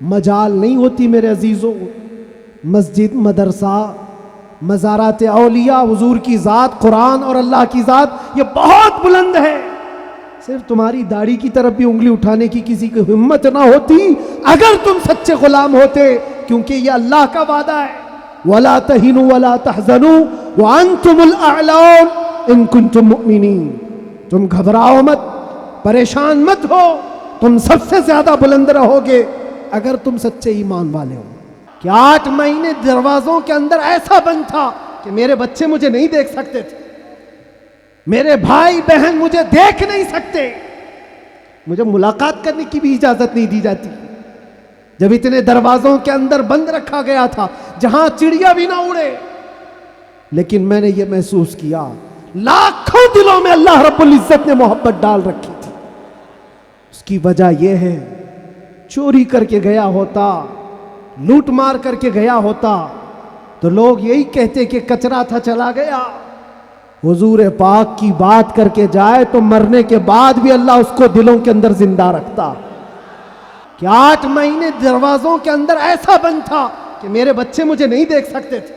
مجال نہیں ہوتی میرے عزیزوں، مسجد، مدرسہ، مزارات اولیاء، حضور کی ذات، قرآن اور اللہ کی ذات یہ بہت بلند ہے. صرف تمہاری داڑھی کی طرف بھی انگلی اٹھانے کی کسی کی ہمت نہ ہوتی اگر تم سچے غلام ہوتے، کیونکہ یہ اللہ کا وعدہ ہے. وَلَا تَهِنُوا وَلَا تَحْزَنُوا وَأَنْتُمُ الْأَعْلَوْنَ إِن كُنتُم مُؤْمِنِينَ. تم گھبراؤ مت، پریشان مت ہو، تم سب سے زیادہ بلند رہو گے اگر تم سچے ایمان والے ہو. کہ 8 مہینے دروازوں کے اندر ایسا بند تھا کہ میرے بچے مجھے نہیں دیکھ سکتے تھے، میرے بھائی بہن مجھے دیکھ نہیں سکتے، مجھے ملاقات کرنے کی بھی اجازت نہیں دی جاتی. جب اتنے دروازوں کے اندر بند رکھا گیا تھا جہاں چڑیا بھی نہ اڑے، لیکن میں نے یہ محسوس کیا لاکھوں دلوں میں اللہ رب العزت نے محبت ڈال رکھی تھی. اس کی وجہ یہ ہے، چوری کر کے گیا ہوتا، لوٹ مار کر کے گیا ہوتا تو لوگ یہی کہتے کہ کچرا تھا چلا گیا. حضور پاک کی بات کر کے جائے تو مرنے کے بعد بھی اللہ اس کو دلوں کے اندر زندہ رکھتا. کہ 8 مہینے دروازوں کے اندر ایسا بند تھا کہ میرے بچے مجھے نہیں دیکھ سکتے تھے،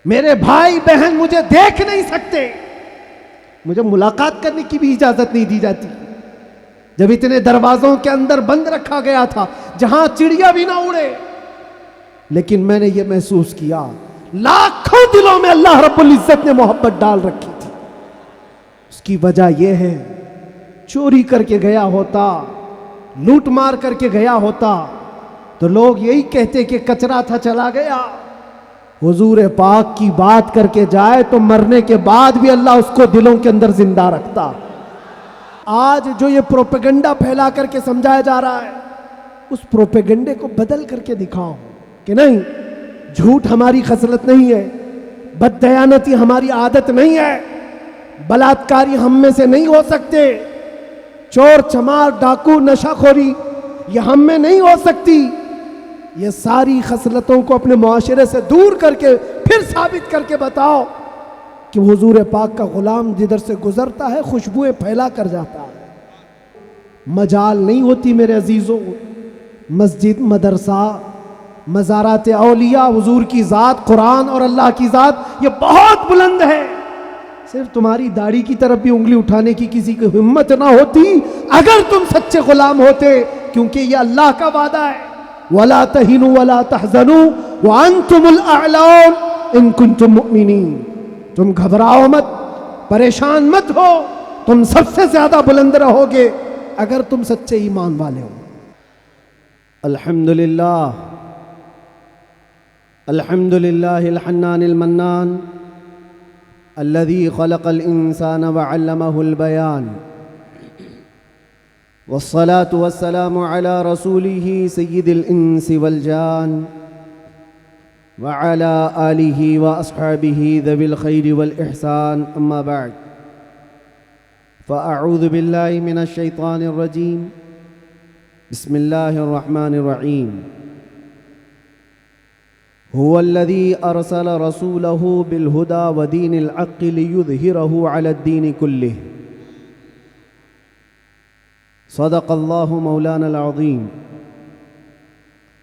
میرے بھائی بہن مجھے دیکھ نہیں سکتے، مجھے ملاقات کرنے کی بھی اجازت نہیں دی جاتی. جب اتنے دروازوں کے اندر بند رکھا گیا تھا جہاں چڑیا بھی نہ اڑے، لیکن میں نے یہ محسوس کیا لاکھوں دلوں میں اللہ رب العزت نے محبت ڈال رکھی تھی. اس کی وجہ یہ ہے، چوری کر کے گیا ہوتا، لوٹ مار کر کے گیا ہوتا تو لوگ یہی کہتے کہ کچرا تھا چلا گیا. حضور پاک کی بات کر کے جائے تو مرنے کے بعد بھی اللہ اس کو دلوں کے اندر زندہ رکھتا. آج جو یہ پروپیگنڈا پھیلا کر کے سمجھایا جا رہا ہے، اس پروپیگنڈے کو بدل کر کے دکھاؤ کہ نہیں، جھوٹ ہماری خصلت نہیں ہے، بددیانتی ہماری عادت نہیں ہے، بلاತ್ಕಾری ہم میں سے نہیں ہو سکتے، چور چمار ڈاکو نشہ خوری یہ ہم میں نہیں ہو سکتی. یہ ساری خصلتوں کو اپنے معاشرے سے دور کر کے پھر ثابت کر کے بتاؤ کہ حضور پاک کا غلام جدھر سے گزرتا ہے خوشبوئیں پھیلا کر جاتا ہے. مجال نہیں ہوتی میرے عزیزوں، مسجد، مدرسہ، مزارات اولیاء، حضور کی ذات، قرآن اور اللہ کی ذات یہ بہت بلند ہے. صرف تمہاری داڑھی کی طرف بھی انگلی اٹھانے کی کسی کی ہمت نہ ہوتی اگر تم سچے غلام ہوتے، کیونکہ یہ اللہ کا وعدہ ہے. وَلَا تَهِنُوا وَلَا تَحْزَنُوا وَأَنْتُمُ الْأَعْلَوْنَ إِن كُنتُم مُؤْمِنِينَ. تم گھبراؤ مت، پریشان مت ہو، تم سب سے زیادہ بلند رہو گے اگر تم سچے ایمان والے ہو. الحمدللہ، الحمدللہ الحنان المنان الذي خلق الإنسان وعلمه البيان، والصلاة والسلام على رسوله سيد الإنس والجان وعلى آله وأصحابه ذوي الخير والإحسان. أما بعد، فأعوذ بالله من الشيطان الرجيم. بسم الله الرحمن الرحيم. هو الذي أرسل رسوله بالهدى ودين الحق ليظهره على الدين كله. صدق الله مولانا العظيم.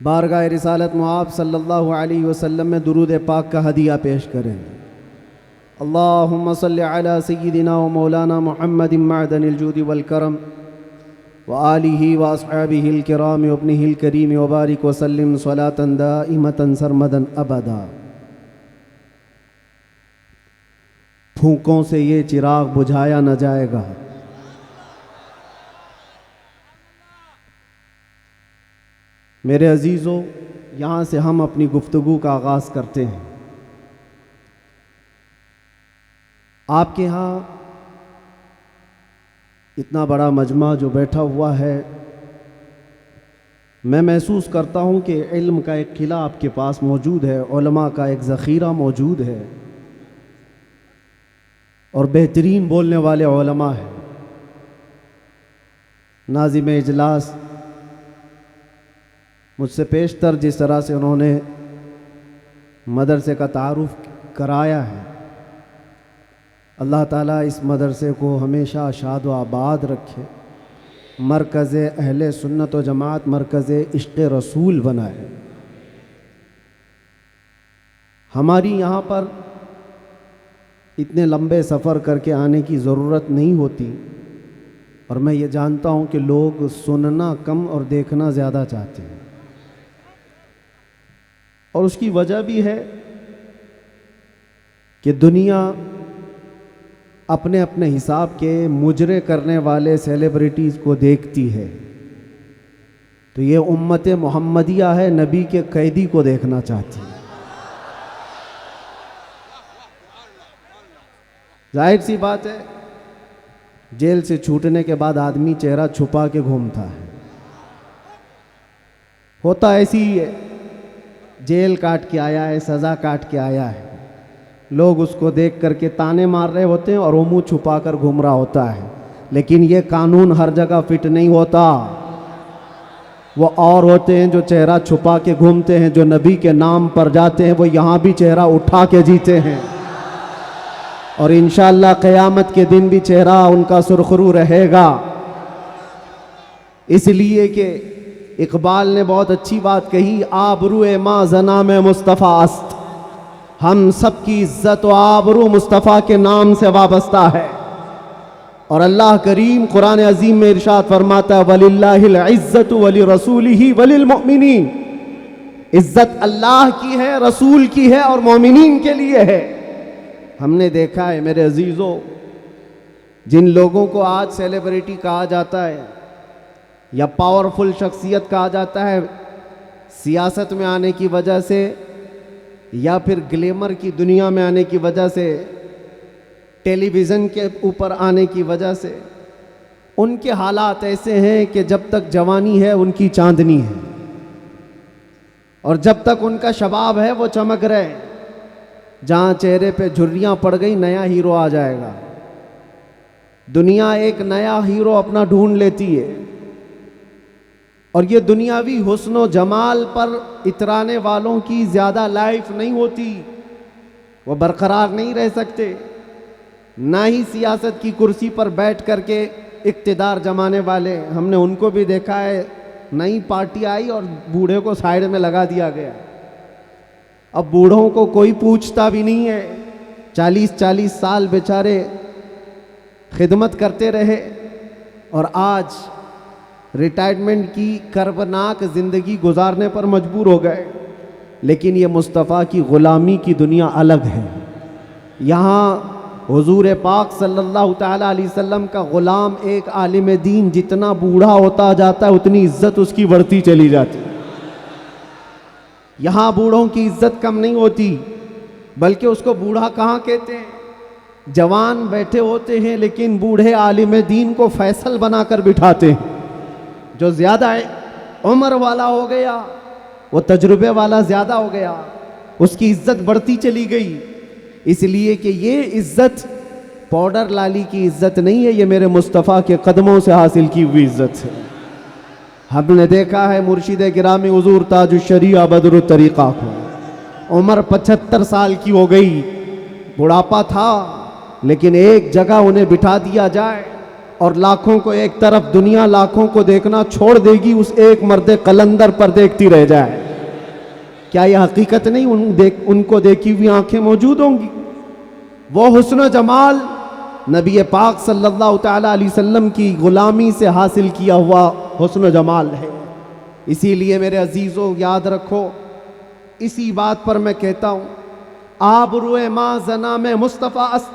بارگاہ رسالت معاب صلی اللہ علیہ وسلم میں درود پاک کا ہدیہ پیش کریں. اللہم صلی علی سیدنا و مولانا محمد معدن الجود والکرم وآلہ واصحابہ الکرام وابنہ الکریم وبارک وسلم صلاة دائمة سرمدا ابدا. پھونکوں سے یہ چراغ بجھایا نہ جائے گا، میرے عزیزو. یہاں سے ہم اپنی گفتگو کا آغاز کرتے ہیں. آپ کے ہاں اتنا بڑا مجمع جو بیٹھا ہوا ہے، میں محسوس کرتا ہوں کہ علم کا ایک قلعہ آپ کے پاس موجود ہے، علماء کا ایک ذخیرہ موجود ہے، اور بہترین بولنے والے علماء ہیں. ناظم اجلاس مجھ سے پیشتر جس طرح سے انہوں نے مدرسے کا تعارف کرایا ہے، اللہ تعالیٰ اس مدرسے کو ہمیشہ شاد و آباد رکھے، مرکز اہل سنت و جماعت مرکز عشق رسول بنا ہے. ہماری یہاں پر اتنے لمبے سفر کر کے آنے کی ضرورت نہیں ہوتی، اور میں یہ جانتا ہوں کہ لوگ سننا کم اور دیکھنا زیادہ چاہتے ہیں، اور اس کی وجہ بھی ہے کہ دنیا اپنے اپنے حساب کے مجرے کرنے والے سیلیبریٹیز کو دیکھتی ہے، تو یہ امت محمدیہ ہے نبی کے قیدی کو دیکھنا چاہتی ہے. ظاہر سی بات ہے، جیل سے چھوٹنے کے بعد آدمی چہرہ چھپا کے گھومتا ہے، ہوتا ایسی ہی ہے. جیل کاٹ کے آیا ہے، سزا کاٹ کے آیا ہے، لوگ اس کو دیکھ کر کے تانے مار رہے ہوتے ہیں اور وہ منہ چھپا کر گھوم رہا ہوتا ہے. لیکن یہ قانون ہر جگہ فٹ نہیں ہوتا. وہ اور ہوتے ہیں جو چہرہ چھپا کے گھومتے ہیں، جو نبی کے نام پر جاتے ہیں وہ یہاں بھی چہرہ اٹھا کے جیتے ہیں، اور انشاءاللہ قیامت کے دن بھی چہرہ ان کا سرخرو رہے گا. اس لیے کہ اقبال نے بہت اچھی بات کہی، آبرو ما زنا میں مصطفیٰ است. ہم سب کی عزت و آبرو مصطفیٰ کے نام سے وابستہ ہے. اور اللہ کریم قرآن عظیم میں ارشاد فرماتا ہے وَلِلَّهِ الْعِزَّةُ وَلِرَسُولِهِ وَلِلْمُؤْمِنِينَ. عزت اللہ کی ہے، رسول کی ہے، اور مومنین کے لیے ہے. ہم نے دیکھا ہے میرے عزیزوں، جن لوگوں کو آج سیلیبریٹی کہا جاتا ہے یا پاورفل شخصیت کہا جاتا ہے، سیاست میں آنے کی وجہ سے یا پھر گلیمر کی دنیا میں آنے کی وجہ سے، ٹیلی ویژن کے اوپر آنے کی وجہ سے، ان کے حالات ایسے ہیں کہ جب تک جوانی ہے ان کی چاندنی ہے، اور جب تک ان کا شباب ہے وہ چمک رہے. جہاں چہرے پہ جھریاں پڑ گئی نیا ہیرو آ جائے گا. دنیا ایک نیا ہیرو اپنا ڈھونڈ لیتی ہے، اور یہ دنیاوی حسن و جمال پر اترانے والوں کی زیادہ لائف نہیں ہوتی، وہ برقرار نہیں رہ سکتے. نہ ہی سیاست کی کرسی پر بیٹھ کر کے اقتدار جمانے والے، ہم نے ان کو بھی دیکھا ہے، نئی پارٹی آئی اور بوڑھے کو سائیڈ میں لگا دیا گیا. اب بوڑھوں کو کوئی پوچھتا بھی نہیں ہے. 40 سال بیچارے خدمت کرتے رہے اور آج ریٹائرمنٹ کی کربناک زندگی گزارنے پر مجبور ہو گئے. لیکن یہ مصطفیٰ کی غلامی کی دنیا الگ ہے. یہاں حضور پاک صلی اللہ تعالیٰ علیہ وسلم کا غلام ایک عالم دین جتنا بوڑھا ہوتا جاتا ہے اتنی عزت اس کی بڑھتی چلی جاتی. یہاں بوڑھوں کی عزت کم نہیں ہوتی، بلکہ اس کو بوڑھا کہاں کہتے ہیں. جوان بیٹھے ہوتے ہیں لیکن بوڑھے عالم دین کو فیصل بنا کر بٹھاتے ہیں. جو زیادہ عمر والا ہو گیا، وہ تجربے والا زیادہ ہو گیا، اس کی عزت بڑھتی چلی گئی. اس لیے کہ یہ عزت پاؤڈر لالی کی عزت نہیں ہے، یہ میرے مصطفیٰ کے قدموں سے حاصل کی ہوئی عزت ہے. ہم نے دیکھا ہے مرشد گرامی حضور تاج الشریعہ بدر الطریقہ کو عمر 75 سال کی ہو گئی، بڑھاپا تھا، لیکن ایک جگہ انہیں بٹھا دیا جائے اور لاکھوں کو ایک طرف، دنیا لاکھوں کو دیکھنا چھوڑ دے گی، اس ایک مرد قلندر پر دیکھتی رہ جائے. کیا یہ حقیقت نہیں؟ ان کو دیکھی ہوئی آنکھیں موجود ہوں گی. وہ حسن و جمال نبی پاک صلی اللہ تعالیٰ علیہ وسلم کی غلامی سے حاصل کیا ہوا حسن و جمال ہے. اسی لیے میرے عزیزوں یاد رکھو، اسی بات پر میں کہتا ہوں آبرو ما زنا میں مصطفیٰ است.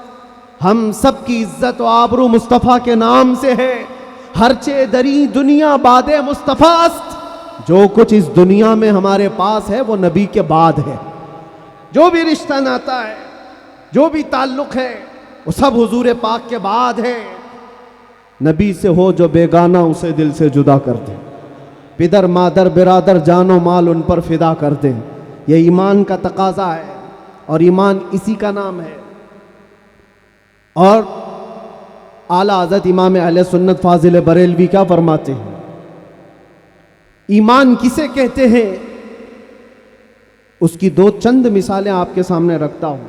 ہم سب کی عزت و آبرو مصطفیٰ کے نام سے ہے. ہرچے دری دنیا باد مصطفیٰ است. جو کچھ اس دنیا میں ہمارے پاس ہے وہ نبی کے بعد ہے. جو بھی رشتہ ناتا ہے، جو بھی تعلق ہے، وہ سب حضور پاک کے بعد ہے. نبی سے ہو جو بیگانہ اسے دل سے جدا کر دے. پدر مادر برادر جان و مال ان پر فدا کر دے. یہ ایمان کا تقاضا ہے اور ایمان اسی کا نام ہے. اور اعلیٰ حضرت امام اہل سنت فاضل بریلوی کیا فرماتے ہیں؟ ایمان کسے کہتے ہیں؟ اس کی دو چند مثالیں آپ کے سامنے رکھتا ہوں.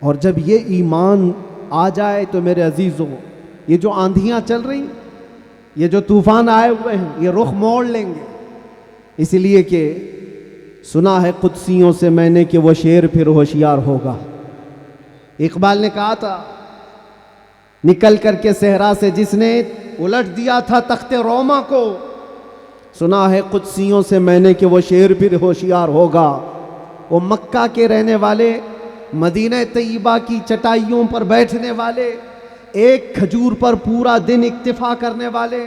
اور جب یہ ایمان آ جائے تو میرے عزیزوں، یہ جو آندھیاں چل رہی، یہ جو طوفان آئے ہوئے ہیں یہ رخ موڑ لیں گے، اس لیے کہ سنا ہے قدسیوں سے میں نے کہ وہ شیر پھر ہوشیار ہوگا۔ اقبال نے کہا تھا نکل کر کے صحرا سے جس نے الٹ دیا تھا تخت روما کو، سنا ہے قدسیوں سے میں نے کہ وہ شیر پھر ہوشیار ہوگا۔ وہ مکہ کے رہنے والے، مدینہ طیبہ کی چٹائیوں پر بیٹھنے والے، ایک کھجور پر پورا دن اکتفا کرنے والے،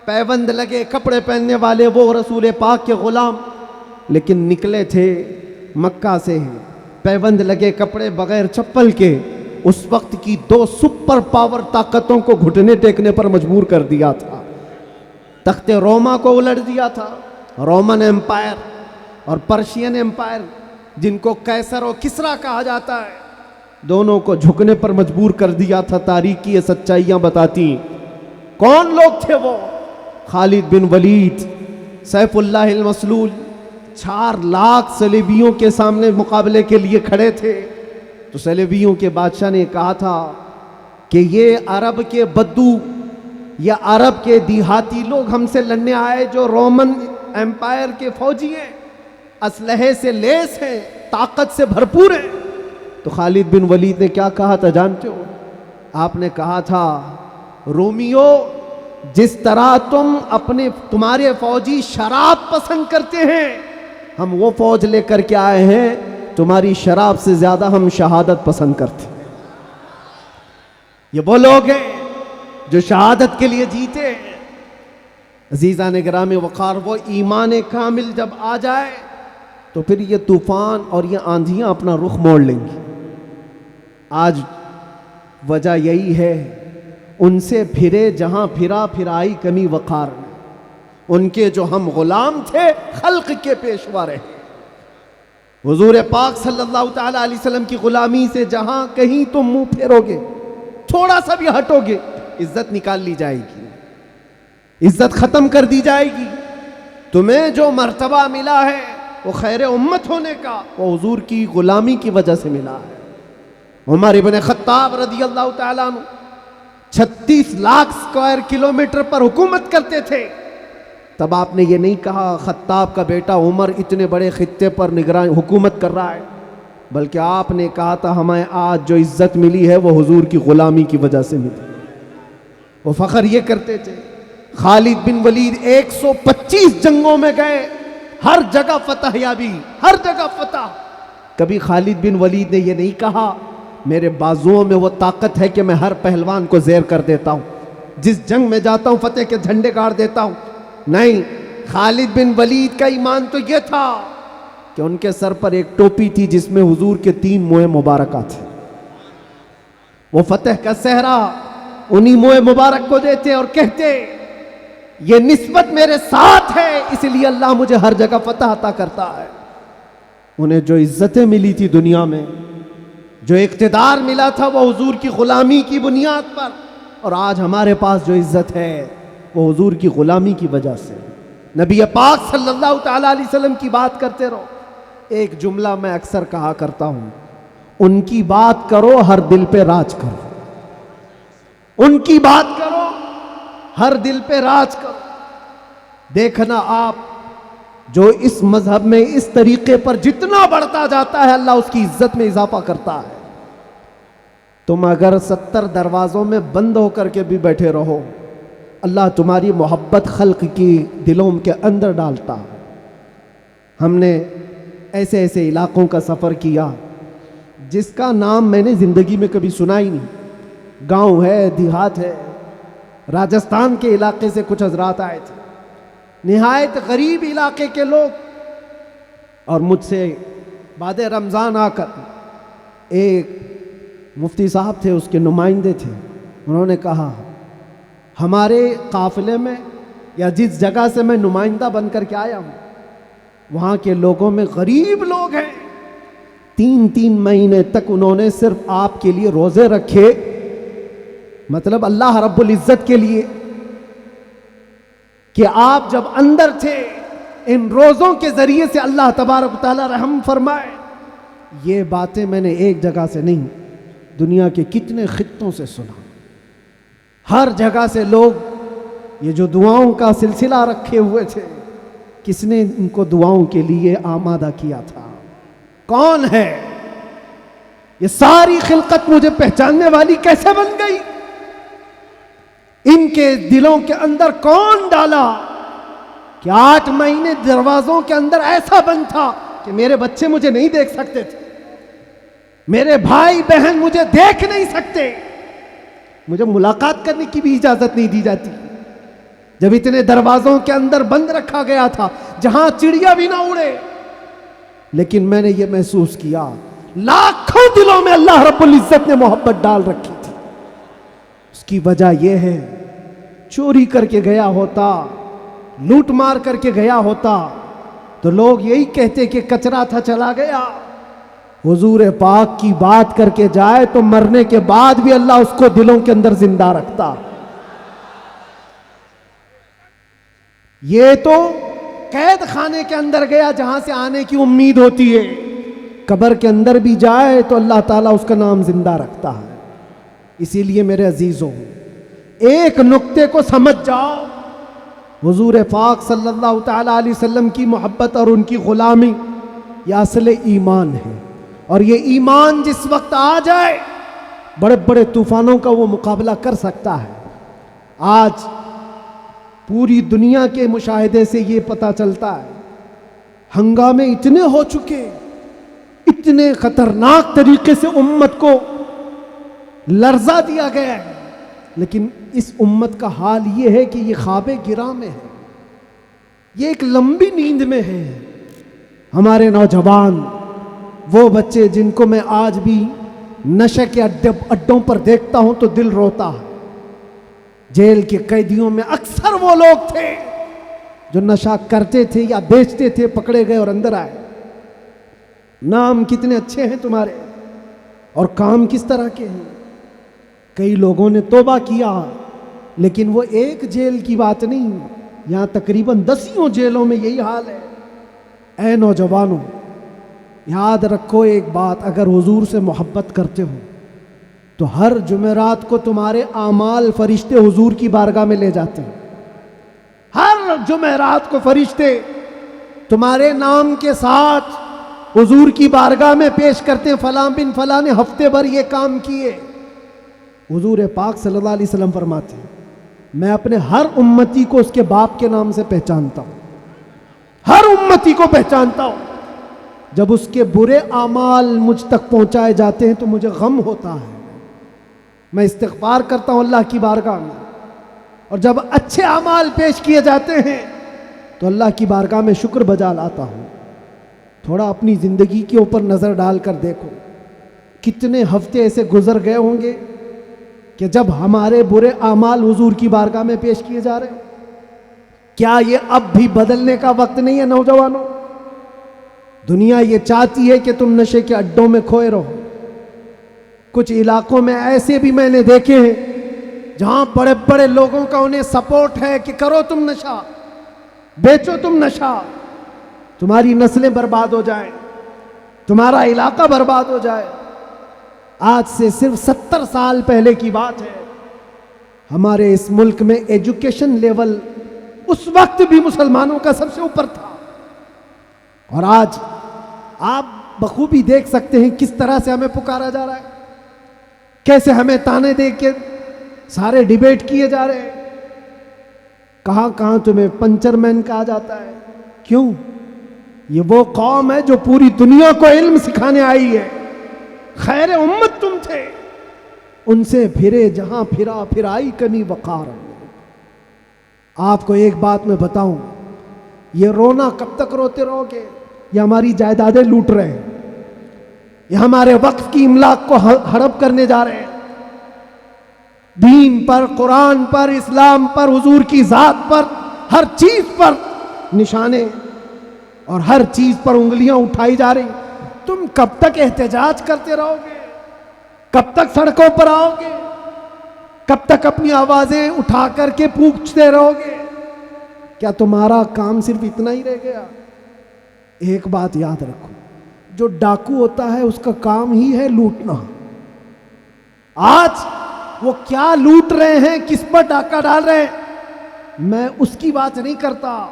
پیوند لگے کپڑے پہننے والے، وہ رسول پاک کے غلام، لیکن نکلے تھے مکہ سے پیوند لگے کپڑے بغیر چپل کے، اس وقت کی 2 سپر پاور طاقتوں کو گھٹنے ٹیکنے پر مجبور کر دیا تھا۔ تخت روما کو الٹ دیا تھا، رومن امپائر اور پرشین امپائر جن کو قیصر و کسریٰ کہا جاتا ہے، دونوں کو جھکنے پر مجبور کر دیا تھا۔ تاریخ کی یہ سچائیاں بتاتی ہیں۔ کون لوگ تھے وہ؟ خالد بن ولید سیف اللہ المسلول 4 لاکھ صلیبیوں کے سامنے مقابلے کے لیے کھڑے تھے، تو صلیبیوں کے بادشاہ نے کہا تھا کہ یہ عرب کے بدو یا عرب کے دیہاتی لوگ ہم سے لڑنے آئے جو رومن امپائر کے فوجی ہیں، اسلحے سے لیس ہیں، طاقت سے بھرپور ہیں۔ تو خالد بن ولید نے کیا کہا تھا جانتے ہو؟ آپ نے کہا تھا رومیو، جس طرح تمہارے فوجی شراب پسند کرتے ہیں، ہم وہ فوج لے کر کے آئے ہیں، تمہاری شراب سے زیادہ ہم شہادت پسند کرتے ہیں۔ یہ وہ لوگ ہیں جو شہادت کے لیے جیتے ہیں۔ عزیزان گرامی وقار، وہ ایمان کامل جب آ جائے تو پھر یہ طوفان اور یہ آندھیاں اپنا رخ موڑ لیں گی۔ آج وجہ یہی ہے، ان سے پھرے جہاں پھرا پھرائی کمی وقار میں، ان کے جو ہم غلام تھے خلق کے پیشوا رہے۔ حضور پاک صلی اللہ تعالیٰ علیہ وسلم کی غلامی سے جہاں کہیں تم منہ پھیرو گے، تھوڑا سا بھی ہٹو گے، عزت نکال لی جائے گی، عزت ختم کر دی جائے گی۔ تمہیں جو مرتبہ ملا ہے وہ خیر امت ہونے کا، وہ حضور کی غلامی کی وجہ سے ملا ہے۔ عمر ابن خطاب رضی اللہ تعالیٰ عنہ 36 لاکھ اسکوائر کلومیٹر پر حکومت کرتے تھے۔ تب آپ نے یہ نہیں کہا خطاب کا بیٹا عمر اتنے بڑے خطے پر نگران حکومت کر رہا ہے، بلکہ آپ نے کہا تھا ہمیں آج جو عزت ملی ہے وہ حضور کی غلامی کی وجہ سے ملی۔ وہ فخر یہ کرتے تھے۔ خالد بن ولید 125 جنگوں میں گئے، ہر جگہ فتح یابی، ہر جگہ فتح۔ کبھی خالد بن ولید نے یہ نہیں کہا میرے بازوؤں میں وہ طاقت ہے کہ میں ہر پہلوان کو زیر کر دیتا ہوں، جس جنگ میں جاتا ہوں فتح کے جھنڈے گاڑ دیتا ہوں۔ نہیں، خالد بن ولید کا ایمان تو یہ تھا کہ ان کے سر پر ایک ٹوپی تھی جس میں حضور کے 3 موئے مبارکہ تھے۔ وہ فتح کا صحرا انہی موئے مبارک کو دیتے اور کہتے یہ نسبت میرے ساتھ ہے، اس لیے اللہ مجھے ہر جگہ فتح عطا کرتا ہے۔ انہیں جو عزتیں ملی تھی دنیا میں، جو اقتدار ملا تھا، وہ حضور کی غلامی کی بنیاد پر، اور آج ہمارے پاس جو عزت ہے وہ حضور کی غلامی کی وجہ سے۔ نبی پاک صلی اللہ تعالیٰ علیہ وسلم کی بات کرتے رہو۔ ایک جملہ میں اکثر کہا کرتا ہوں، ان کی بات کرو ہر دل پہ راج کرو، ان کی بات کرو ہر دل پہ راج کرو۔ دیکھنا آپ جو اس مذہب میں اس طریقے پر جتنا بڑھتا جاتا ہے اللہ اس کی عزت میں اضافہ کرتا ہے۔ تم اگر 70 دروازوں میں بند ہو کر کے بھی بیٹھے رہو، اللہ تمہاری محبت خلق کی دلوں کے اندر ڈالتا۔ ہم نے ایسے ایسے علاقوں کا سفر کیا جس کا نام میں نے زندگی میں کبھی سنا ہی نہیں، گاؤں ہے، دیہات ہے۔ راجستھان کے علاقے سے کچھ حضرات آئے تھے، نہایت غریب علاقے کے لوگ، اور مجھ سے بعد رمضان آ کر ایک مفتی صاحب تھے، اس کے نمائندے تھے، انہوں نے کہا ہمارے قافلے میں یا جس جگہ سے میں نمائندہ بن کر کے آیا ہوں وہاں کے لوگوں میں غریب لوگ ہیں، 3 مہینے تک انہوں نے صرف آپ کے لیے روزے رکھے، مطلب اللہ رب العزت کے لیے، کہ آپ جب اندر تھے ان روزوں کے ذریعے سے اللہ تبارک و تعالی رحم فرمائے۔ یہ باتیں میں نے ایک جگہ سے نہیں، دنیا کے کتنے خطوں سے سنا۔ ہر جگہ سے لوگ یہ جو دعاؤں کا سلسلہ رکھے ہوئے تھے، کس نے ان کو دعاؤں کے لیے آمادہ کیا تھا؟ کون ہے؟ یہ ساری خلقت مجھے پہچاننے والی کیسے بن گئی؟ ان کے دلوں کے اندر کون ڈالا کہ 8 مہینے دروازوں کے اندر ایسا بند تھا کہ میرے بچے مجھے نہیں دیکھ سکتے تھے، میرے بھائی بہن مجھے دیکھ نہیں سکتے، مجھے ملاقات کرنے کی بھی اجازت نہیں دی جاتی، جب اتنے دروازوں کے اندر بند رکھا گیا تھا جہاں چڑیا بھی نہ اڑے۔ لیکن میں نے یہ محسوس کیا لاکھوں دلوں میں اللہ رب العزت نے محبت ڈال رکھی تھی۔ اس کی وجہ یہ ہے، چوری کر کے گیا ہوتا، لوٹ مار کر کے گیا ہوتا تو لوگ یہی کہتے کہ کچرا تھا چلا گیا۔ حضور پاک کی بات کر کے جائے تو مرنے کے بعد بھی اللہ اس کو دلوں کے اندر زندہ رکھتا۔ یہ تو قید خانے کے اندر گیا جہاں سے آنے کی امید ہوتی ہے، قبر کے اندر بھی جائے تو اللہ تعالیٰ اس کا نام زندہ رکھتا ہے۔ اسی لیے میرے عزیزوں، ایک نقطے کو سمجھ جاؤ، حضور پاک صلی اللہ تعالیٰ علیہ وسلم کی محبت اور ان کی غلامی یہ اصل ایمان ہے، اور یہ ایمان جس وقت آ جائے بڑے بڑے طوفانوں کا وہ مقابلہ کر سکتا ہے۔ آج پوری دنیا کے مشاہدے سے یہ پتہ چلتا ہے، ہنگامے اتنے ہو چکے، اتنے خطرناک طریقے سے امت کو لرزا دیا گیا ہے، لیکن اس امت کا حال یہ ہے کہ یہ خواب گراں میں ہے، یہ ایک لمبی نیند میں ہے۔ ہمارے نوجوان، وہ بچے جن کو میں آج بھی نشے کے اڈوں پر دیکھتا ہوں تو دل روتا ہے۔ جیل کے قیدیوں میں اکثر وہ لوگ تھے جو نشہ کرتے تھے یا بیچتے تھے، پکڑے گئے اور اندر آئے۔ نام کتنے اچھے ہیں تمہارے اور کام کس طرح کے ہیں۔ کئی لوگوں نے توبہ کیا، لیکن وہ ایک جیل کی بات نہیں، یہاں تقریباً 10 جیلوں میں یہی حال ہے۔ اے نوجوانوں، یاد رکھو ایک بات، اگر حضور سے محبت کرتے ہو تو ہر جمعرات کو تمہارے اعمال فرشتے حضور کی بارگاہ میں لے جاتے ہیں۔ ہر جمعرات کو فرشتے تمہارے نام کے ساتھ حضور کی بارگاہ میں پیش کرتے ہیں، فلاں بن فلاں نے ہفتے بھر یہ کام کیے۔ حضور پاک صلی اللہ علیہ وسلم فرماتے ہیں، میں اپنے ہر امتی کو اس کے باپ کے نام سے پہچانتا ہوں، ہر امتی کو پہچانتا ہوں۔ جب اس کے برے اعمال مجھ تک پہنچائے جاتے ہیں تو مجھے غم ہوتا ہے، میں استغفار کرتا ہوں اللہ کی بارگاہ میں، اور جب اچھے اعمال پیش کیے جاتے ہیں تو اللہ کی بارگاہ میں شکر بجا لاتا ہوں۔ تھوڑا اپنی زندگی کے اوپر نظر ڈال کر دیکھو، کتنے ہفتے ایسے گزر گئے ہوں گے کہ جب ہمارے برے اعمال حضور کی بارگاہ میں پیش کیے جا رہے ہیں۔ کیا یہ اب بھی بدلنے کا وقت نہیں ہے نوجوانوں؟ دنیا یہ چاہتی ہے کہ تم نشے کے اڈوں میں کھوئے رہو۔ کچھ علاقوں میں ایسے بھی میں نے دیکھے ہیں جہاں بڑے بڑے لوگوں کا انہیں سپورٹ ہے کہ کرو تم نشہ، بیچو تم نشہ، تمہاری نسلیں برباد ہو جائیں، تمہارا علاقہ برباد ہو جائے۔ آج سے صرف 70 سال پہلے کی بات ہے، ہمارے اس ملک میں ایجوکیشن لیول اس وقت بھی مسلمانوں کا سب سے اوپر تھا، اور آج آپ بخوبی دیکھ سکتے ہیں کس طرح سے ہمیں پکارا جا رہا ہے، کیسے ہمیں تانے دے کے سارے ڈیبیٹ کیے جا رہے ہیں۔ کہاں کہاں تمہیں پنچر مین کہا جاتا ہے۔ کیوں؟ یہ وہ قوم ہے جو پوری دنیا کو علم سکھانے آئی ہے، خیر امت تم تھے، ان سے پھرے جہاں پھرا پھر آئی کمی وقار۔ آپ کو ایک بات میں بتاؤں، یہ رونا کب تک روتے رہو گے؟ یہ ہماری جائیدادیں لوٹ رہے ہیں، یہ ہمارے وقف کی املاک کو ہڑپ کرنے جا رہے ہیں۔ دین پر، قرآن پر، اسلام پر، حضور کی ذات پر، ہر چیز پر نشانے اور ہر چیز پر انگلیاں اٹھائی جا رہی۔ تم کب تک احتجاج کرتے رہو گے؟ کب تک سڑکوں پر آؤ گے؟ کب تک اپنی آوازیں اٹھا کر کے پوچھتے رہو گے؟ کیا تمہارا کام صرف اتنا ہی رہ گیا؟ ایک بات یاد رکھو، جو ڈاکو ہوتا ہے اس کا کام ہی ہے لوٹنا۔ آج وہ کیا لوٹ رہے ہیں، کس پر ڈاکہ ڈال رہے ہیں، میں اس کی بات نہیں کرتا،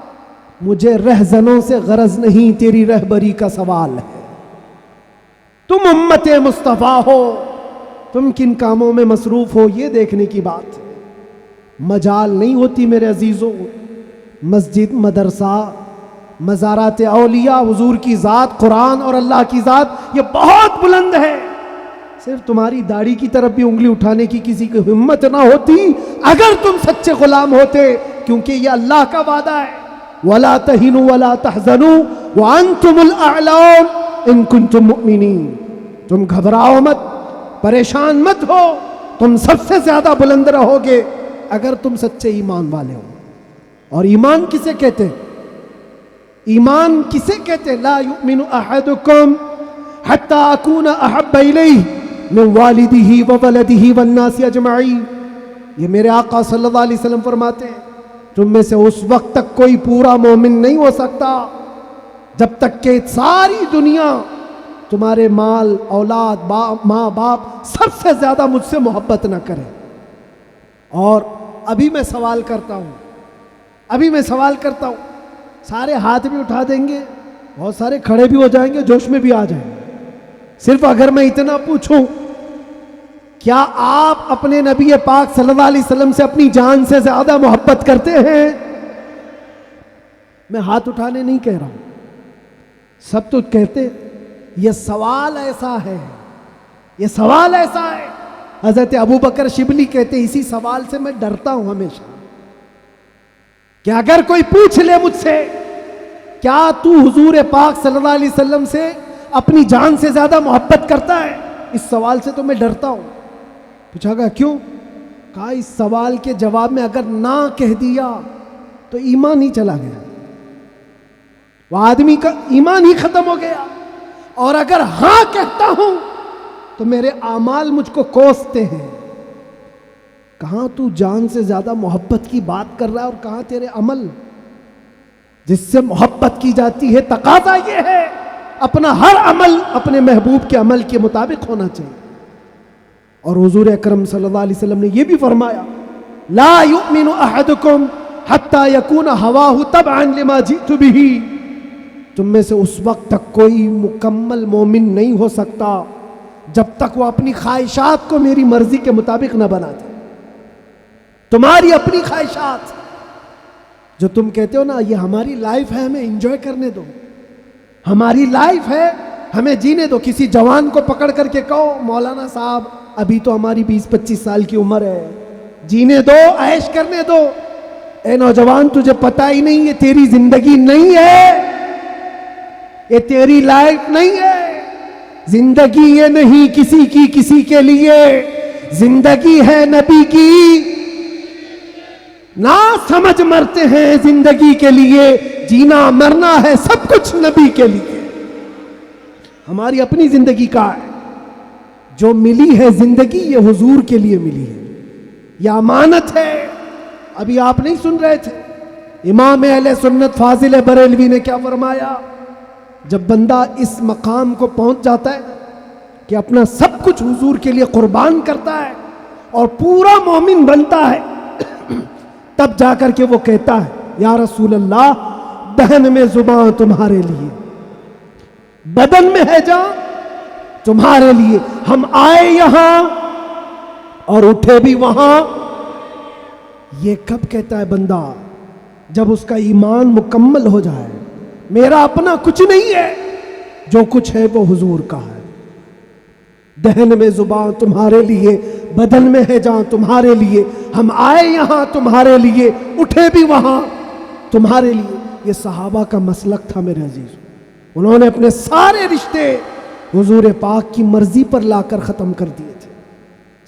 مجھے رہزنوں سے غرض نہیں، تیری رہبری کا سوال ہے۔ تم امت مصطفیٰ ہو، تم کن کاموں میں مصروف ہو یہ دیکھنے کی بات ہے۔ مجال نہیں ہوتی میرے عزیزوں، مسجد، مدرسہ، مزارات اولیاء، حضور کی ذات، قرآن اور اللہ کی ذات یہ بہت بلند ہے۔ صرف تمہاری داڑھی کی طرف بھی انگلی اٹھانے کی کسی کی ہمت نہ ہوتی اگر تم سچے غلام ہوتے، کیونکہ یہ اللہ کا وعدہ ہے، وَلَا تَهِنُوا وَلَا تَحْزَنُوا وَأَنْتُمُ الْأَعْلَوْنَ إِن كُنتُم مُؤْمِنِينَ۔ تم گھبراؤ مت، پریشان مت ہو، تم سب سے زیادہ بلند رہو گے اگر تم سچے ایمان والے ہو۔ اور ایمان کسے کہتے ہیں؟ ایمان کسے کہتے ہیں؟ لا یؤمن احدکم حتی اکون احب الیہ من والدہ وولدہ والناس اجمعین۔ یہ میرے آقا صلی اللہ علیہ وسلم فرماتے ہیں تم میں سے اس وقت تک کوئی پورا مومن نہیں ہو سکتا جب تک کہ ساری دنیا تمہارے مال، اولاد، ماں باپ سب سے زیادہ مجھ سے محبت نہ کرے۔ اور ابھی میں سوال کرتا ہوں، سارے ہاتھ بھی اٹھا دیں گے، بہت سارے کھڑے بھی ہو جائیں گے، جوش میں بھی آ جائیں گے۔ صرف اگر میں اتنا پوچھوں، کیا آپ اپنے نبی پاک صلی اللہ علیہ وسلم سے اپنی جان سے زیادہ محبت کرتے ہیں؟ میں ہاتھ اٹھانے نہیں کہہ رہا ہوں، سب تو کہتے ہیں۔ یہ سوال ایسا ہے، حضرت ابوبکر شبلی کہتے ہیں اسی سوال سے میں ڈرتا ہوں ہمیشہ، کہ اگر کوئی پوچھ لے مجھ سے کیا تو حضور پاک صلی اللہ علیہ وسلم سے اپنی جان سے زیادہ محبت کرتا ہے، اس سوال سے تو میں ڈرتا ہوں۔ پوچھا گیا کیوں؟ کہا اس سوال کے جواب میں اگر نہ کہہ دیا تو ایمان ہی چلا گیا، وہ آدمی کا ایمان ہی ختم ہو گیا، اور اگر ہاں کہتا ہوں تو میرے اعمال مجھ کو کوستے ہیں۔ کہاں تو جان سے زیادہ محبت کی بات کر رہا ہے اور کہاں تیرے عمل؟ جس سے محبت کی جاتی ہے تقاضا یہ ہے اپنا ہر عمل اپنے محبوب کے عمل کے مطابق ہونا چاہیے۔ اور حضور اکرم صلی اللہ علیہ وسلم نے یہ بھی فرمایا لا یؤمن احدکم حتی یکون ہواہ تبعا لما جئت بہ۔ تم میں سے اس وقت تک کوئی مکمل مومن نہیں ہو سکتا جب تک وہ اپنی خواہشات کو میری مرضی کے مطابق نہ بنا دے۔ تمہاری اپنی خواہشات جو تم کہتے ہو نا یہ ہماری لائف ہے، ہمیں انجوائے کرنے دو، ہماری لائف ہے ہمیں جینے دو۔ کسی جوان کو پکڑ کر کے کہو مولانا صاحب ابھی تو ہماری 20-25 سال کی عمر ہے، جینے دو، عیش کرنے دو۔ اے نوجوان تجھے پتہ ہی نہیں یہ تیری زندگی نہیں ہے، یہ تیری لائف نہیں ہے۔ زندگی یہ نہیں کسی کی کسی کے لیے، زندگی ہے نبی کی، نہ سمجھ مرتے ہیں زندگی کے لیے، جینا مرنا ہے سب کچھ نبی کے لیے۔ ہماری اپنی زندگی کا ہے، جو ملی ہے زندگی یہ حضور کے لیے ملی ہے، یہ امانت ہے۔ ابھی آپ نہیں سن رہے تھے امام اہل سنت فاضل بریلوی نے کیا فرمایا؟ جب بندہ اس مقام کو پہنچ جاتا ہے کہ اپنا سب کچھ حضور کے لیے قربان کرتا ہے اور پورا مومن بنتا ہے، تب جا کر کے وہ کہتا ہے یا رسول اللہ دہن میں زبان تمہارے لیے، بدن میں ہے جان تمہارے لیے، ہم آئے یہاں اور اٹھے بھی وہاں۔ یہ کب کہتا ہے بندہ؟ جب اس کا ایمان مکمل ہو جائے، میرا اپنا کچھ نہیں ہے، جو کچھ ہے وہ حضور کا ہے۔ دہن میں زبان تمہارے لیے، بدن میں ہے جان تمہارے لیے، ہم آئے یہاں تمہارے لیے، اٹھے بھی وہاں تمہارے لیے۔ یہ صحابہ کا مسلک تھا میرے عزیز، انہوں نے اپنے سارے رشتے حضور پاک کی مرضی پر لا کر ختم کر دیے تھے۔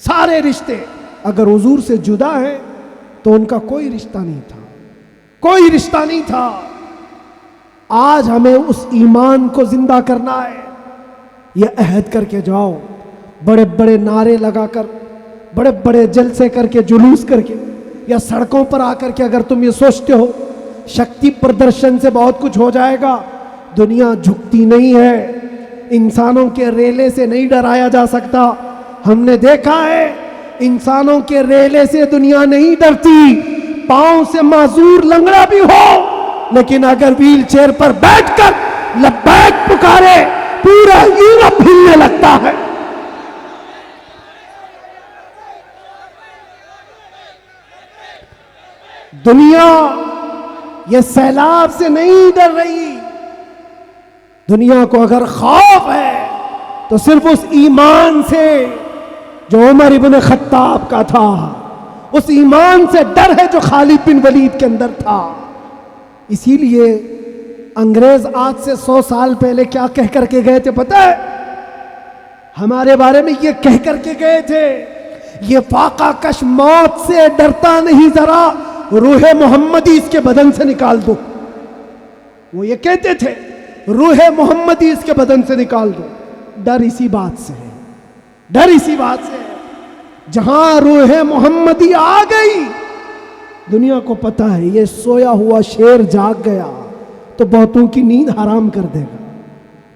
سارے رشتے اگر حضور سے جدا ہیں تو ان کا کوئی رشتہ نہیں تھا، کوئی رشتہ نہیں تھا۔ آج ہمیں اس ایمان کو زندہ کرنا ہے۔ یہ عہد کر کے جاؤ، بڑے بڑے نعرے لگا کر، بڑے بڑے جلسے کر کے، جلوس کر کے، یا سڑکوں پر آ کر کے اگر تم یہ سوچتے ہو شکتی پردرشن سے بہت کچھ ہو جائے گا، دنیا جھکتی نہیں ہے، انسانوں کے ریلے سے نہیں ڈرایا جا سکتا۔ ہم نے دیکھا ہے انسانوں کے ریلے سے دنیا نہیں ڈرتی، پاؤں سے معذور لنگڑا بھی ہو لیکن اگر ویل چیئر پر بیٹھ کر لبیک پکارے پورا یورپ ہلنے لگتا ہے. دنیا یہ سیلاب سے نہیں ڈر رہی. دنیا کو اگر خوف ہے تو صرف اس ایمان سے جو عمر ابن خطاب کا تھا، اس ایمان سے ڈر ہے جو خالد بن ولید کے اندر تھا. اسی لیے انگریز آج سے 100 سال پہلے کیا کہہ کر کے گئے تھے پتہ ہے؟ ہمارے بارے میں یہ کہہ کر کے گئے تھے، یہ فاقہ کش موت سے ڈرتا نہیں، ذرا روح محمدی اس کے بدن سے نکال دو. وہ یہ کہتے تھے روح محمدی اس کے بدن سے نکال دو. ڈر اسی بات سے ہے، ڈر اسی بات سے ہے. جہاں روح محمدی آ گئی دنیا کو پتہ ہے یہ سویا ہوا شیر جاگ گیا تو بہتوں کی نیند حرام کر دے گا.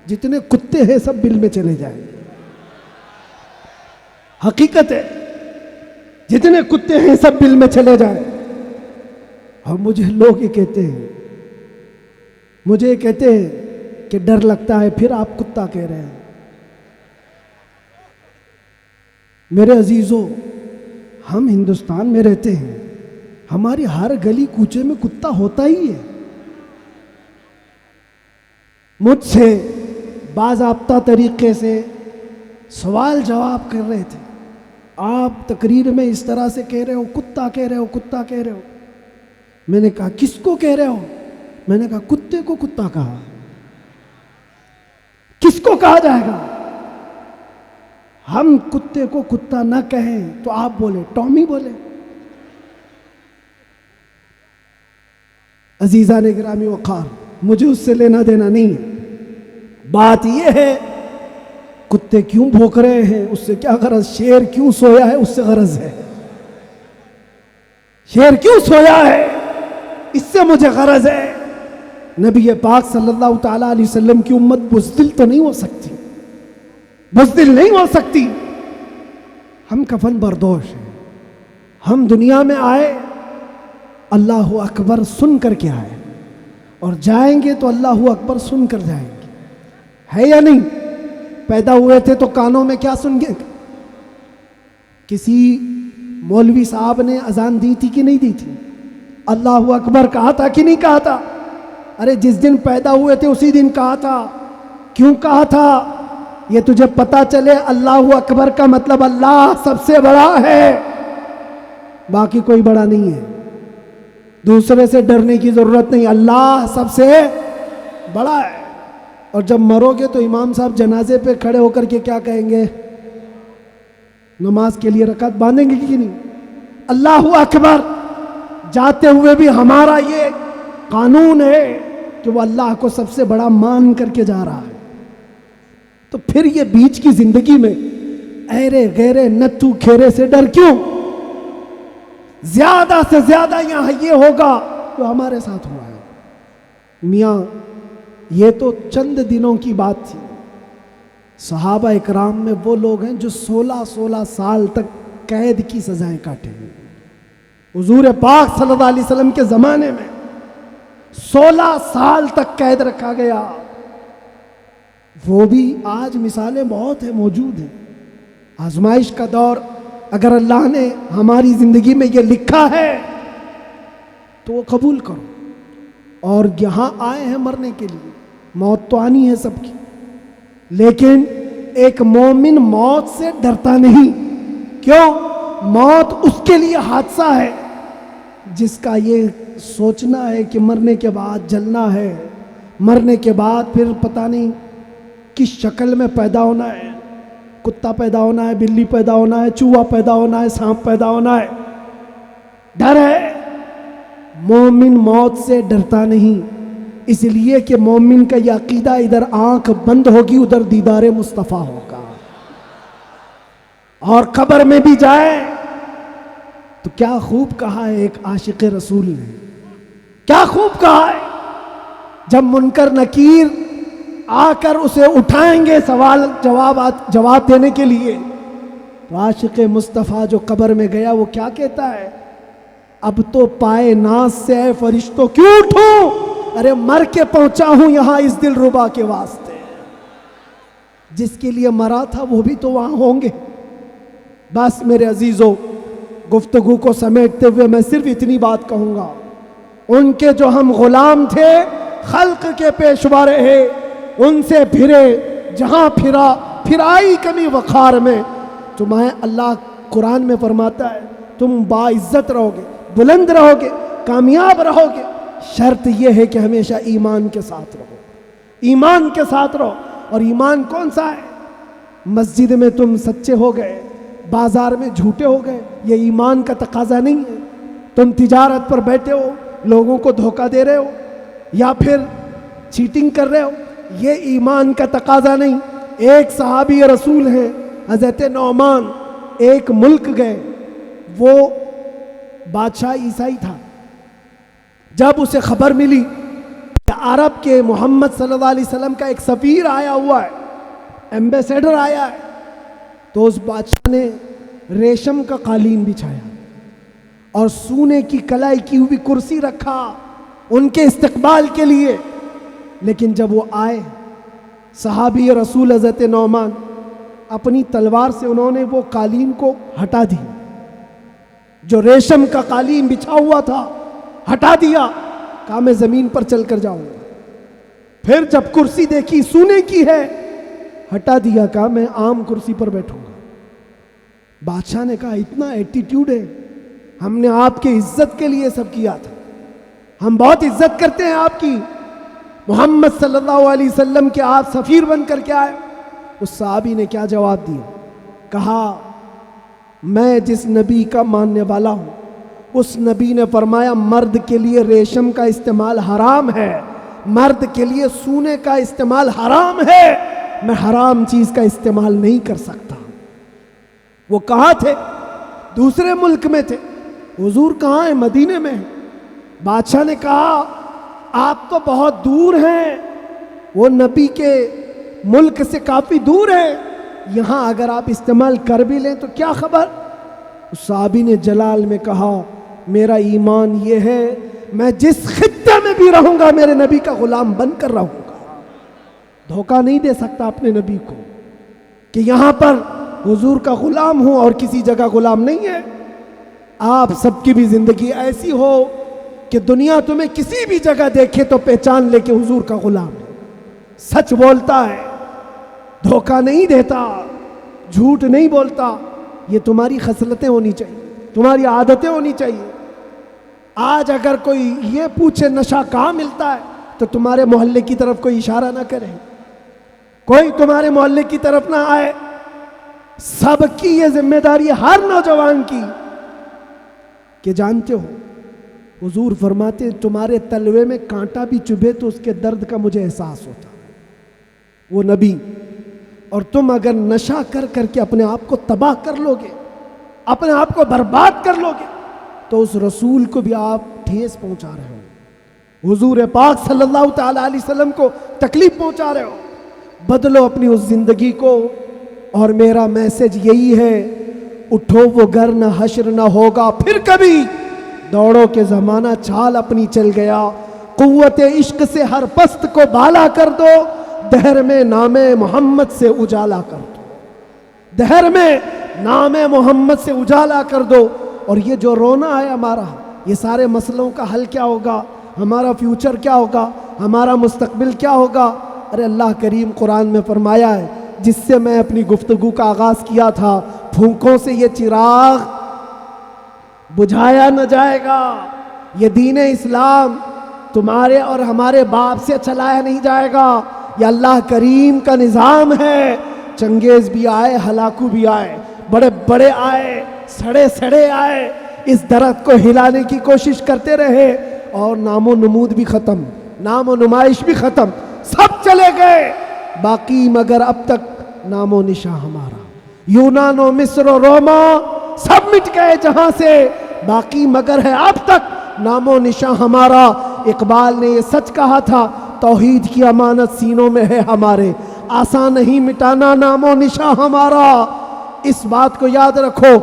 جتنے کتے ہیں سب بل میں چلے جائیں گے. حقیقت ہے جتنے کتے ہیں سب بل میں چلے جائیں. اور مجھے لوگ یہ کہتے ہیں، مجھے یہ کہتے ہیں کہ ڈر لگتا ہے، پھر آپ کتا کہہ رہے ہیں. میرے عزیزوں، ہم ہندوستان میں رہتے ہیں، ہماری ہر گلی کوچے میں کتا ہوتا ہی ہے. مجھ سے باضابطہ طریقے سے سوال جواب کر رہے تھے، آپ تقریر میں اس طرح سے کہہ رہے ہو، کتا کہہ رہے ہو، کتا کہہ رہے ہو. میں نے کہا کس کو کہہ رہے ہو؟ میں نے کہا کتے کو کتا کہا. کس کو کہا جائے گا؟ ہم کتے کو کتا نہ کہیں تو آپ بولے ٹامی بولے. عزیزان گرامی وقار، مجھے اس سے لینا دینا نہیں ہے. بات یہ ہے کتے کیوں بھونک رہے ہیں اس سے کیا غرض، شیر کیوں سویا ہے اس سے غرض ہے. شیر کیوں سویا ہے اس سے مجھے غرض ہے. نبی پاک صلی اللہ تعالیٰ علیہ وسلم کی امت بزدل تو نہیں ہو سکتی، بزدل نہیں ہو سکتی. ہم کفن بردوش ہیں. ہم دنیا میں آئے اللہ اکبر سن کر کے آئے اور جائیں گے تو اللہ اکبر سن کر جائیں گے. ہے یا نہیں؟ پیدا ہوئے تھے تو کانوں میں کیا سن گے؟ کسی مولوی صاحب نے اذان دی تھی کہ نہیں دی تھی؟ اللہ اکبر کہا تھا کہ نہیں کہا تھا؟ ارے جس دن پیدا ہوئے تھے اسی دن کہا تھا. کیوں کہا تھا؟ یہ تجھے پتا چلے اللہ اکبر کا مطلب اللہ سب سے بڑا ہے، باقی کوئی بڑا نہیں ہے. دوسرے سے ڈرنے کی ضرورت نہیں، اللہ سب سے بڑا ہے. اور جب مرو گے تو امام صاحب جنازے پہ کھڑے ہو کر کے کیا کہیں گے؟ نماز کے لیے رکعت باندھیں گے کہ نہیں؟ اللہ اکبر. جاتے ہوئے بھی ہمارا یہ قانون ہے کہ وہ اللہ کو سب سے بڑا مان کر کے جا رہا ہے. تو پھر یہ بیچ کی زندگی میں ایرے غیرے نتھو کھیرے سے ڈر کیوں؟ زیادہ سے زیادہ یہاں یہ ہوگا جو ہمارے ساتھ ہوا ہے. میاں یہ تو چند دنوں کی بات تھی. صحابہ اکرام میں وہ لوگ ہیں جو 16 سال تک قید کی سزائیں کاٹے ہوئے. حضور پاک صلی اللہ علیہ وسلم کے زمانے میں 16 سال تک قید رکھا گیا. وہ بھی آج مثالیں بہت ہیں، موجود ہیں. آزمائش کا دور، اگر اللہ نے ہماری زندگی میں یہ لکھا ہے تو وہ قبول کرو. اور یہاں آئے ہیں مرنے کے لیے، موت تو آنی ہے سب کی، لیکن ایک مومن موت سے ڈرتا نہیں. کیوں؟ موت اس کے لیے حادثہ ہے جس کا یہ سوچنا ہے کہ مرنے کے بعد جلنا ہے، مرنے کے بعد پھر پتہ نہیں کس شکل میں پیدا ہونا ہے. کتا پیدا ہونا ہے، بلی پیدا ہونا ہے، چوہا پیدا ہونا ہے، سانپ پیدا ہونا ہے. ڈر ہے. مومن موت سے ڈرتا نہیں، اس لیے کہ مومن کا یہ عقیدہ ادھر آنکھ بند ہوگی ادھر دیدار مصطفیٰ ہوگا. اور قبر میں بھی جائے تو کیا خوب کہا ہے ایک عاشق رسول نے، کیا خوب کہا ہے. جب منکر نکیر آ کر اسے اٹھائیں گے سوال جواب دینے کے لیے، تو عاشق مصطفیٰ جو قبر میں گیا وہ کیا کہتا ہے؟ اب تو پائے ناز سے اے فرشتوں کیوں اٹھوں، ارے مر کے پہنچا ہوں یہاں اس دل ربا کے واسطے۔ جس کے لیے مرا تھا وہ بھی تو وہاں ہوں گے۔ بس میرے عزیزو، گفتگو کو سمیٹتے ہوئے میں صرف اتنی بات کہوں گا، ان کے جو ہم غلام تھے، خلق کے پیشوا رہے، ان سے پھرے، جہاں پھرائی کمی وقار میں، تمہیں اللہ قرآن میں فرماتا ہے تم باعزت رہو گے، بلند رہو گے، کامیاب رہو گے، شرط یہ ہے کہ ہمیشہ ایمان کے ساتھ رہو، ایمان کے ساتھ رہو۔ اور ایمان کون سا ہے؟ مسجد میں تم سچے ہو گئے، بازار میں جھوٹے ہو گئے، یہ ایمان کا تقاضا نہیں ہے۔ تم تجارت پر بیٹھے ہو، لوگوں کو دھوکہ دے رہے ہو یا پھر چیٹنگ کر رہے ہو، یہ ایمان کا تقاضا نہیں۔ ایک صحابی رسول ہیں حضرت نعمان، ایک ملک گئے، وہ بادشاہ عیسائی تھا۔ جب اسے خبر ملی کہ عرب کے محمد صلی اللہ علیہ وسلم کا ایک سفیر آیا ہوا ہے، ایمبیسیڈر آیا ہے، تو اس بادشاہ نے ریشم کا قالین بچھایا اور سونے کی کلائی کی ہوئی کرسی رکھا ان کے استقبال کے لیے۔ لیکن جب وہ آئے، صحابی رسول حضرت نعمان، اپنی تلوار سے انہوں نے وہ قالین کو ہٹا دی، جو ریشم کا قالین بچھا ہوا تھا ہٹا دیا، کہا میں زمین پر چل کر جاؤں گا۔ پھر جب کرسی دیکھی سونے کی ہے، ہٹا دیا، کہا میں عام کرسی پر بیٹھوں گا۔ بادشاہ نے کہا اتنا ایٹیٹیوڈ ہے، ہم نے آپ کے عزت کے لیے سب کیا تھا، ہم بہت عزت کرتے ہیں آپ کی، محمد صلی اللہ علیہ وسلم کے آپ سفیر بن کر کے آئے۔ اس صحابی نے کیا جواب دیا؟ کہا میں جس نبی کا ماننے والا ہوں، اس نبی نے فرمایا مرد کے لیے ریشم کا استعمال حرام ہے، مرد کے لیے سونے کا استعمال حرام ہے، میں حرام چیز کا استعمال نہیں کر سکتا۔ وہ کہاں تھے؟ دوسرے ملک میں تھے۔ حضور کہاں ہیں؟ مدینے میں ہیں۔ بادشاہ نے کہا آپ تو بہت دور ہیں، وہ نبی کے ملک سے کافی دور ہے، یہاں اگر آپ استعمال کر بھی لیں تو کیا خبر؟ اس صحابی نے جلال میں کہا میرا ایمان یہ ہے میں جس خطے میں بھی رہوں گا میرے نبی کا غلام بن کر رہوں گا، دھوکہ نہیں دے سکتا اپنے نبی کو کہ یہاں پر حضور کا غلام ہوں اور کسی جگہ غلام نہیں ہے۔ آپ سب کی بھی زندگی ایسی ہو کہ دنیا تمہیں کسی بھی جگہ دیکھے تو پہچان لے کہ حضور کا غلام ہے، سچ بولتا ہے، دھوکہ نہیں دیتا، جھوٹ نہیں بولتا۔ یہ تمہاری خصلتیں ہونی چاہیے، تمہاری عادتیں ہونی چاہیے۔ آج اگر کوئی یہ پوچھے نشہ کہاں ملتا ہے تو تمہارے محلے کی طرف کوئی اشارہ نہ کرے، کوئی تمہارے محلے کی طرف نہ آئے۔ سب کی یہ ذمہ داری ہر نوجوان کی کہ جانتے ہو حضور فرماتے ہیں تمہارے تلوے میں کانٹا بھی چبھے تو اس کے درد کا مجھے احساس ہوتا ہے، وہ نبی۔ اور تم اگر نشہ کر کر کے اپنے آپ کو تباہ کر لو گے، اپنے آپ کو برباد کر لو گے، تو اس رسول کو بھی آپ ٹھیس پہنچا رہے ہو، حضور پاک صلی اللہ تعالیٰ علیہ وسلم کو تکلیف پہنچا رہے ہو۔ بدلو اپنی اس زندگی کو، اور میرا میسج یہی ہے اٹھو وہ گر نہ حشر نہ ہوگا پھر کبھی، دوڑو کے زمانہ چال اپنی چل گیا، قوت عشق سے ہر پست کو بالا کر دو، دہر میں نام محمد سے اجالا کر دو، دہر میں نام محمد سے اجالا کر دو۔ اور یہ جو رونا ہے ہمارا، یہ سارے مسئلوں کا حل کیا ہوگا، ہمارا فیوچر کیا ہوگا، ہمارا مستقبل کیا ہوگا؟ ارے اللہ کریم قرآن میں فرمایا ہے، جس سے میں اپنی گفتگو کا آغاز کیا تھا، پھونکوں سے یہ چراغ بجھایا نہ جائے گا، یہ دین اسلام تمہارے اور ہمارے باپ سے چلایا نہیں جائے گا، یہ اللہ کریم کا نظام ہے۔ چنگیز بھی آئے، ہلاکو بھی آئے، بڑے بڑے آئے، سڑے سڑے آئے، اس درخت کو ہلانے کی کوشش کرتے رہے، اور نام و نمود بھی ختم، نام و نمائش بھی ختم، سب چلے گئے، باقی مگر اب تک نام و نشاں ہمارا۔ یونان و مصر و روما سب مٹ گئے جہاں سے، باقی مگر ہے اب تک نام و نشاں ہمارا۔ اقبال نے یہ سچ کہا تھا، توحید کی امانت سینوں میں ہے ہمارے، آسان نہیں مٹانا نام و نشاں ہمارا۔ اس بات کو یاد رکھو،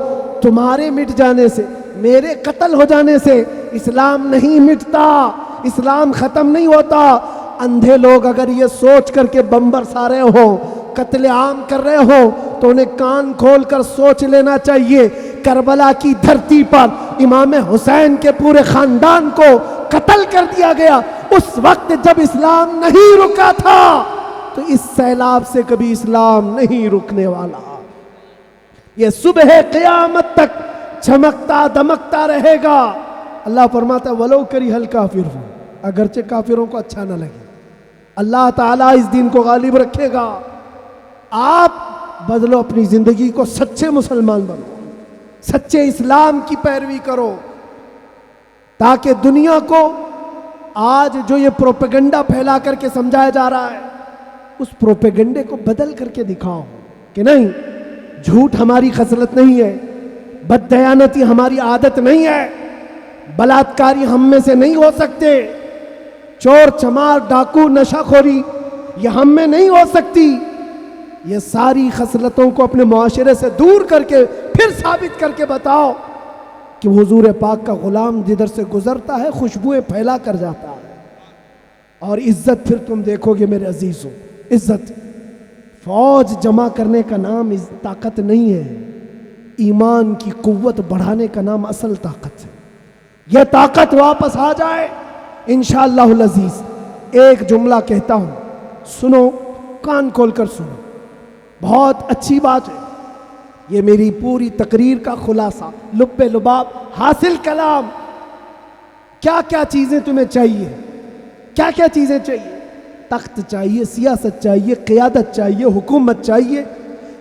تمہارے مٹ جانے سے میرے قتل ہو جانے سے اسلام نہیں مٹتا، اسلام ختم نہیں ہوتا۔ اندھے لوگ اگر یہ سوچ کر کے بم برسا رہے ہوں، قتل عام کر رہے ہوں، تو انہیں کان کھول کر سوچ لینا چاہیے کربلا کی دھرتی پر امام حسین کے پورے خاندان کو قتل کر دیا گیا، اس وقت جب اسلام نہیں رکا تھا، تو اس سیلاب سے کبھی اسلام نہیں رکنے والا۔ یہ صبح قیامت تک چمکتا دمکتا رہے گا۔ اللہ فرماتا ہے وَلَوْ كَرِهَ الْكَافِرُونَ، اگرچہ کافروں کو اچھا نہ لگے، اللہ تعالیٰ اس دین کو غالب رکھے گا۔ آپ بدلو اپنی زندگی کو، سچے مسلمان بنو، سچے اسلام کی پیروی کرو، تاکہ دنیا کو آج جو یہ پروپیگنڈا پھیلا کر کے سمجھایا جا رہا ہے، اس پروپیگنڈے کو بدل کر کے دکھاؤ کہ نہیں، جھوٹ ہماری خصلت نہیں ہے، بددیانتی ہماری عادت نہیں ہے، بلاತ್ಕಾری ہم میں سے نہیں ہو سکتے، چور چمار ڈاکو نشہ خوری یہ ہم میں نہیں ہو سکتی۔ یہ ساری خصلتوں کو اپنے معاشرے سے دور کر کے پھر ثابت کر کے بتاؤ کہ حضور پاک کا غلام جدھر سے گزرتا ہے خوشبوئیں پھیلا کر جاتا ہے۔ اور عزت پھر تم دیکھو گے میرے عزیزوں، عزت فوج جمع کرنے کا نام طاقت نہیں ہے، ایمان کی قوت بڑھانے کا نام اصل طاقت ہے۔ یہ طاقت واپس آ جائے انشاءاللہ العزیز۔ ایک جملہ کہتا ہوں، سنو، کان کھول کر سنو، بہت اچھی بات ہے، یہ میری پوری تقریر کا خلاصہ، لب لباب حاصل کلام۔ کیا کیا چیزیں تمہیں چاہیے، کیا کیا چیزیں چاہیے؟ تخت چاہیے، سیاست چاہیے، قیادت چاہیے، حکومت چاہیے،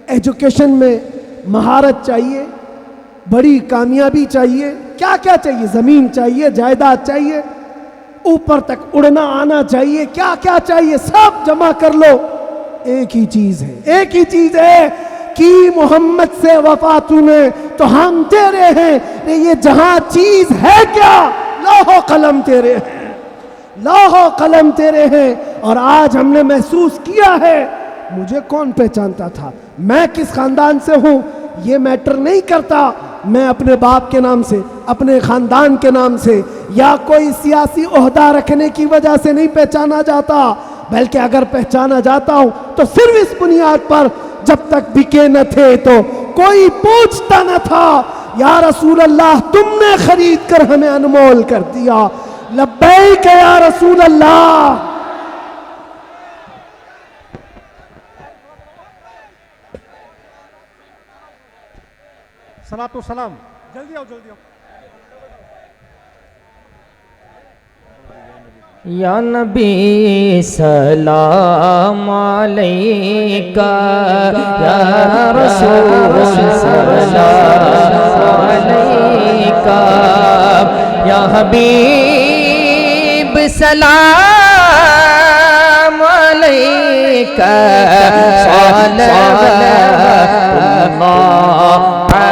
ایجوکیشن میں مہارت چاہیے، بڑی کامیابی چاہیے، کیا کیا چاہیے؟ زمین چاہیے، جائیداد چاہیے، اوپر تک اڑنا آنا چاہیے، کیا کیا چاہیے؟ سب جمع کر لو، ایک ہی چیز ہے، ایک ہی چیز ہے کہ محمد سے وفا نے تو ہم تیرے ہیں۔ یہ جہاں چیز ہے کیا؟ لوح و قلم تیرے ہیں، لوح و قلم تیرے ہیں۔ اور آج ہم نے محسوس کیا ہے، مجھے کون پہچانتا تھا، میں کس خاندان سے ہوں، یہ میٹر نہیں کرتا، میں اپنے باپ کے نام سے، اپنے خاندان کے نام سے، یا کوئی سیاسی عہدہ رکھنے کی وجہ سے نہیں پہچانا جاتا، بلکہ اگر پہچانا جاتا ہوں تو صرف اس بنیاد پر جب تک بکے نہ تھے تو کوئی پوچھتا نہ تھا، یا رسول اللہ تم نے خرید کر ہمیں انمول کر دیا، لبیک یا رسول اللہ۔ صلاۃ و سلام، جلدی آؤ جلدی آؤ۔ یا نبی سلام علیکہ، یا رسول سلام علیکہ، یا حبیب سلام علیکہ، صلوات اللہ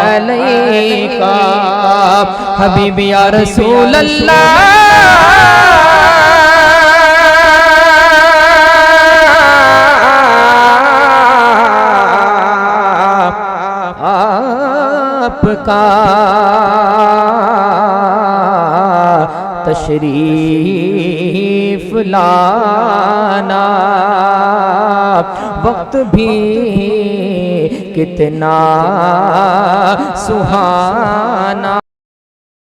علیکہ، حبیب یا رسول اللہ۔ آپ کا تشریف لانا وقت بھی کتنا سہانا۔